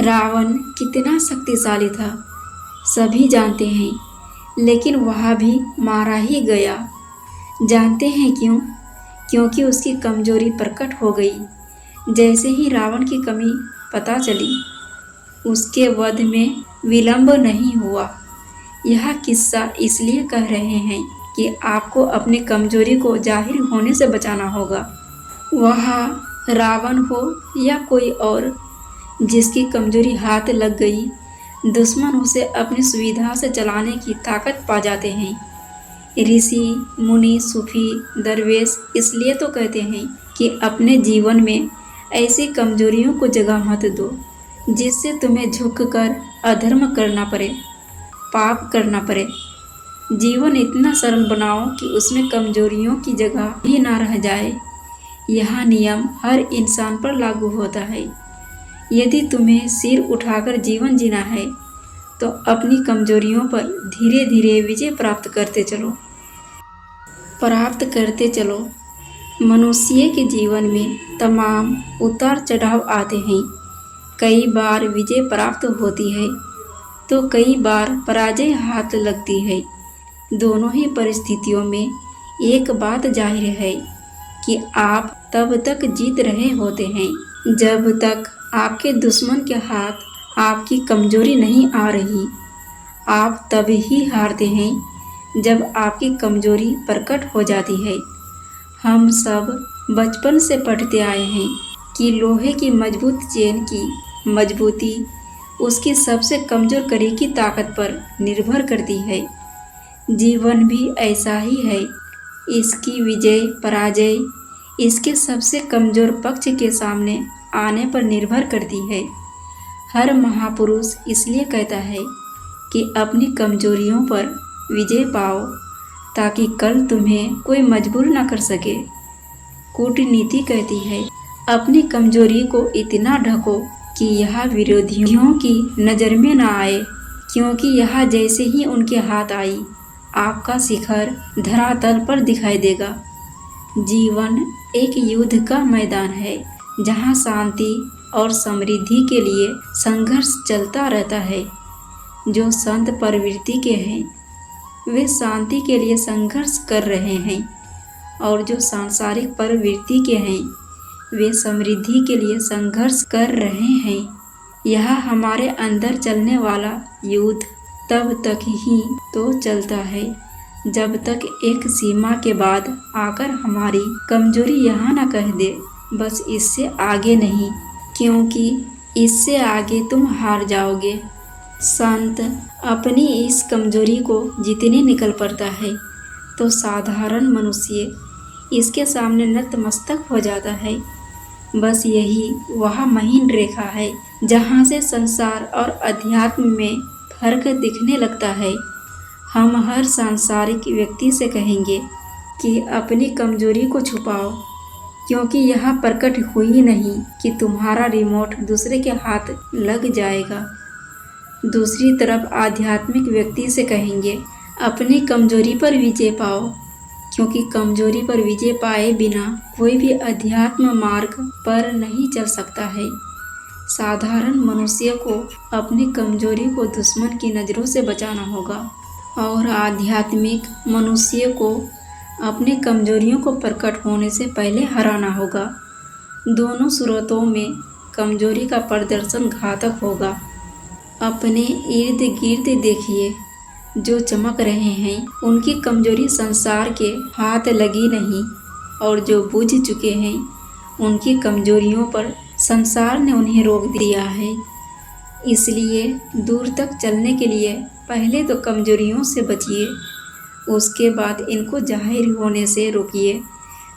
रावण कितना शक्तिशाली था सभी जानते हैं, लेकिन वह भी मारा ही गया। जानते हैं क्यों? क्योंकि उसकी कमजोरी प्रकट हो गई। जैसे ही रावण की कमी पता चली, उसके वध में विलंब नहीं हुआ। यह किस्सा इसलिए कह रहे हैं कि आपको अपनी कमजोरी को जाहिर होने से बचाना होगा। वह रावण हो या कोई और, जिसकी कमजोरी हाथ लग गई, दुश्मन उसे अपनी सुविधा से चलाने की ताकत पा जाते हैं। ऋषि, मुनि, सूफी, दरवेश इसलिए तो कहते हैं कि अपने जीवन में ऐसी कमजोरियों को जगह मत दो जिससे तुम्हें झुककर अधर्म करना पड़े, पाप करना पड़े। जीवन इतना सरल बनाओ कि उसमें कमजोरियों की जगह ही ना रह जाए। यह नियम हर इंसान पर लागू होता है। यदि तुम्हें सिर उठाकर जीवन जीना है तो अपनी कमजोरियों पर धीरे धीरे विजय प्राप्त करते चलो। मनुष्य के जीवन में तमाम उतार चढ़ाव आते हैं। कई बार विजय प्राप्त होती है तो कई बार पराजय हाथ लगती है। दोनों ही परिस्थितियों में एक बात जाहिर है कि आप तब तक जीत रहे होते हैं जब तक आपके दुश्मन के हाथ आपकी कमजोरी नहीं आ रही। आप तब ही हारते हैं जब आपकी कमजोरी प्रकट हो जाती है। हम सब बचपन से पढ़ते आए हैं कि लोहे की मजबूत चेन की मजबूती उसकी सबसे कमजोर कड़ी की ताकत पर निर्भर करती है। जीवन भी ऐसा ही है। इसकी विजय पराजय इसके सबसे कमजोर पक्ष के सामने आने पर निर्भर करती है। हर महापुरुष इसलिए कहता है कि अपनी कमजोरियों पर विजय पाओ ताकि कल तुम्हें कोई मजबूर न कर सके। कूटनीति कहती है, अपनी कमजोरी को इतना ढको कि यह विरोधियों की नज़र में न आए, क्योंकि यह जैसे ही उनके हाथ आई, आपका शिखर धरातल पर दिखाई देगा। जीवन एक युद्ध का मैदान है जहाँ शांति और समृद्धि के लिए संघर्ष चलता रहता है। जो संत प्रवृत्ति के हैं वे शांति के लिए संघर्ष कर रहे हैं, और जो सांसारिक प्रवृत्ति के हैं वे समृद्धि के लिए संघर्ष कर रहे हैं। यह हमारे अंदर चलने वाला युद्ध तब तक ही तो चलता है जब तक एक सीमा के बाद आकर हमारी कमजोरी यहाँ न कह दे, बस इससे आगे नहीं, क्योंकि इससे आगे तुम हार जाओगे। संत अपनी इस कमजोरी को जीतने निकल पड़ता है तो साधारण मनुष्य इसके सामने नतमस्तक हो जाता है। बस यही वह महीन रेखा है जहाँ से संसार और अध्यात्म में फर्क दिखने लगता है। हम हर सांसारिक व्यक्ति से कहेंगे कि अपनी कमजोरी को छुपाओ, क्योंकि यह प्रकट हुई नहीं कि तुम्हारा रिमोट दूसरे के हाथ लग जाएगा। दूसरी तरफ आध्यात्मिक व्यक्ति से कहेंगे, अपनी कमजोरी पर विजय पाओ, क्योंकि कमजोरी पर विजय पाए बिना कोई भी अध्यात्म मार्ग पर नहीं चल सकता है। साधारण मनुष्य को अपनी कमजोरी को दुश्मन की नज़रों से बचाना होगा, और आध्यात्मिक मनुष्य को अपनी कमजोरियों को प्रकट होने से पहले हराना होगा। दोनों सूरतों में कमजोरी का प्रदर्शन घातक होगा। अपने इर्द गिर्द देखिए, जो चमक रहे हैं उनकी कमजोरी संसार के हाथ लगी नहीं, और जो बुझ चुके हैं उनकी कमजोरियों पर संसार ने उन्हें रोक दिया है। इसलिए दूर तक चलने के लिए पहले तो कमजोरियों से बचिए, उसके बाद इनको जाहिर होने से रोकिए,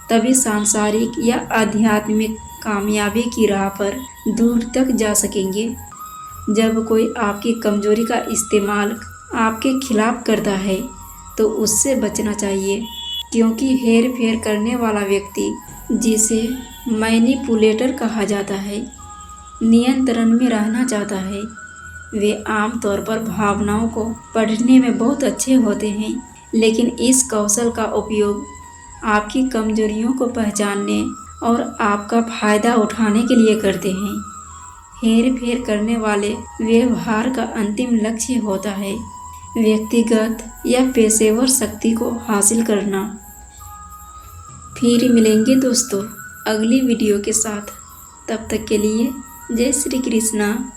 तभी सांसारिक या आध्यात्मिक कामयाबी की राह पर दूर तक जा सकेंगे। जब कोई आपकी कमजोरी का इस्तेमाल आपके खिलाफ करता है तो उससे बचना चाहिए, क्योंकि हेर फेर करने वाला व्यक्ति, जिसे मैनिपुलेटर कहा जाता है, नियंत्रण में रहना चाहता है। वे आमतौर पर भावनाओं को पढ़ने में बहुत अच्छे होते हैं, लेकिन इस कौशल का उपयोग आपकी कमजोरियों को पहचानने और आपका फ़ायदा उठाने के लिए करते हैं। हेर फेर करने वाले व्यवहार का अंतिम लक्ष्य होता है व्यक्तिगत या पेशेवर शक्ति को हासिल करना। फिर मिलेंगे दोस्तों अगली वीडियो के साथ। तब तक के लिए जय श्री कृष्णा।